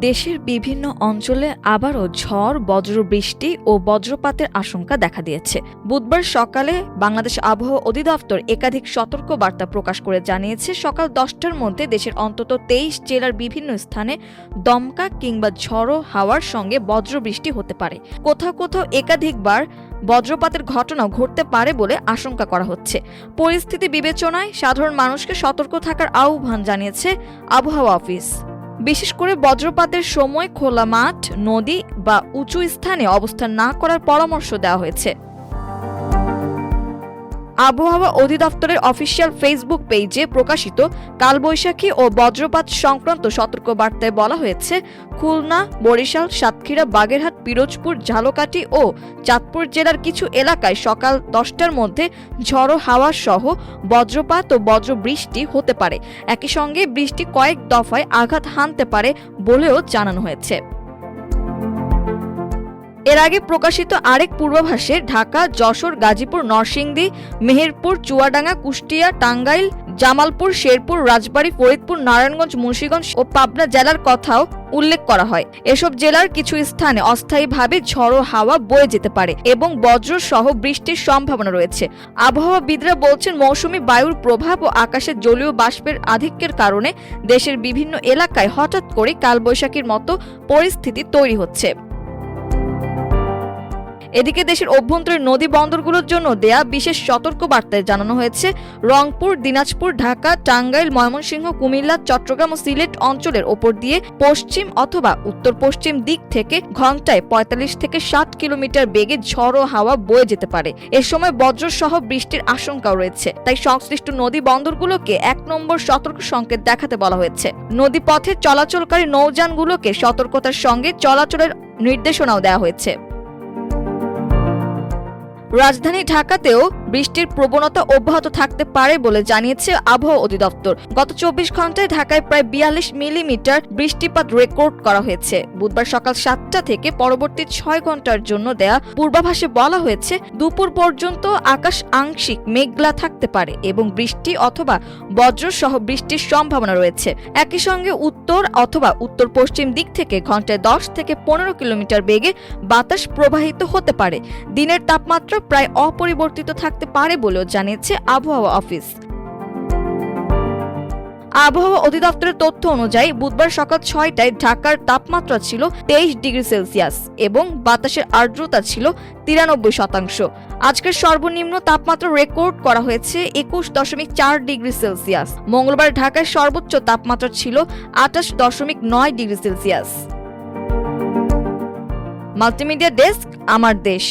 দেশের বিভিন্ন অঞ্চলে আবারও ঝড়, বজ্রবৃষ্টি ও বজ্রপাতের আশঙ্কা দেখা দিয়েছে। বুধবার সকালে বাংলাদেশ আবহাওয়া অধিদপ্তর একাধিক সতর্ক বার্তা প্রকাশ করে জানিয়েছে, সকাল 10টার মধ্যে দেশের অন্তত 23 জেলার বিভিন্ন স্থানে দমকা কিংবা ঝড়ো হাওয়ার সঙ্গে বজ্রবৃষ্টি হতে পারে। কোথাও কোথাও একাধিকবার বজ্রপাতের ঘটনা ঘটতে পারে বলে আশঙ্কা করা হচ্ছে। পরিস্থিতি বিবেচনায় সাধারণ মানুষকে সতর্ক থাকার আহ্বান জানিয়েছে আবহাওয়া অফিস। বিশেষ করে বজ্রপাতের সময় খোলা মাঠ, নদী বা উঁচু স্থানে অবস্থান না করার পরামর্শ দেওয়া হয়েছে। আবহাওয়া অধিদপ্তরের অফিসিয়াল ফেসবুক পেজে প্রকাশিত কালবৈশাখী ও বজ্রপাত সংক্রান্ত সতর্কবার্তায় বলা হয়েছে, খুলনা, বরিশাল, সাতক্ষীরা, বাগেরহাট, পিরোজপুর, ঝালকাঠি ও চাঁদপুর জেলার কিছু এলাকায় সকাল 10টার মধ্যে ঝড়ো হাওয়া সহ বজ্রপাত ও বজ্রবৃষ্টি হতে পারে। একই সঙ্গে বৃষ্টি কয়েক দফায় আঘাত হানতে পারে বলেও জানানো হয়েছে। এর আগে প্রকাশিত আরেক পূর্বাভাসে ঢাকা, যশোর, গাজীপুর, নরসিংদী, মেহেরপুর, চুয়াডাঙ্গা, কুষ্টিয়া, টাঙ্গাইল, জামালপুর, শেরপুর, রাজবাড়ী, ফরিদপুর, নারায়ণগঞ্জ, মুন্সিগঞ্জ ও পাবনা জেলার কথাও উল্লেখ করা হয়। এসব জেলার কিছু স্থানে অস্থায়ীভাবে ঝড়ো হাওয়া বয়ে যেতে পারে এবং বজ্র সহ বৃষ্টির সম্ভাবনা রয়েছে। আবহাওয়াবিদরা বলছেন, মৌসুমী বায়ুর প্রভাব ও আকাশে জলীয় বাষ্পের আধিক্যের কারণে দেশের বিভিন্ন এলাকায় হঠাৎ করে কালবৈশাখীর মতো পরিস্থিতি তৈরি হচ্ছে। এদিকে দেশের অভ্যন্তরীণ নদী বন্দরগুলোর জন্য দেয়া বিশেষ সতর্কবার্তায় জানানো হয়েছে, রংপুর, দিনাজপুর, ঢাকা, টাঙ্গাইল, ময়মনসিংহ, কুমিল্লা, চট্টগ্রাম ও সিলেট অঞ্চলের ওপর দিয়ে পশ্চিম অথবা উত্তর পশ্চিম দিক থেকে ঘন্টায় 45 থেকে 60 কিলোমিটার বেগে ঝড়ো হাওয়া বয়ে যেতে পারে। এ সময় বজ্রসহ বৃষ্টির আশঙ্কাও রয়েছে। তাই সংশ্লিষ্ট নদী বন্দরগুলোকে 1 নম্বর সতর্ক সংকেত দেখাতে বলা হয়েছে। নদীপথে চলাচলকারী নৌযানগুলোকে সতর্কতার সঙ্গে চলাচলের নির্দেশনাও দেওয়া হয়েছে। রাজধানী ঢাকাতেও বৃষ্টির প্রবণতা অব্যাহত থাকতে পারে বলে জানিয়েছে আবহাওয়া অধিদপ্তর। গত 24 ঘন্টায় ঢাকায় প্রায় 42 মিলিমিটার বৃষ্টিপাত রেকর্ড করা হয়েছে। বুধবার সকাল 7টা থেকে পরবর্তী 6 ঘন্টার জন্য দেয়া পূর্বাভাসে বলা হয়েছে, দুপুর পর্যন্ত আকাশ আংশিক মেঘলা থাকতে পারে এবং বৃষ্টি অথবা বজ্র সহ বৃষ্টির সম্ভাবনা রয়েছে। একই সঙ্গে উত্তর অথবা উত্তর পশ্চিম দিক থেকে ঘন্টায় 10 থেকে 15 কিলোমিটার বেগে বাতাস প্রবাহিত হতে পারে। দিনের তাপমাত্রা প্রায় অপরিবর্তিত থাকতে পারে বলেও জানিয়েছে আবহাওয়া অফিস। আবহাওয়া অধিদপ্তরের তথ্য অনুযায়ী বুধবার সকাল 6টায় ঢাকার তাপমাত্রা ছিল 23 ডিগ্রি সেলসিয়াস এবং বাতাসের আর্দ্রতা ছিল 93%। আজকের সর্বনিম্ন তাপমাত্রা রেকর্ড করা হয়েছে 21.4 ডিগ্রি সেলসিয়াস। মঙ্গলবার ঢাকার সর্বোচ্চ তাপমাত্রা ছিল 28.9 ডিগ্রি সেলসিয়াস। মাল্টিমিডিয়া ডেস্ক, আমার দেশ।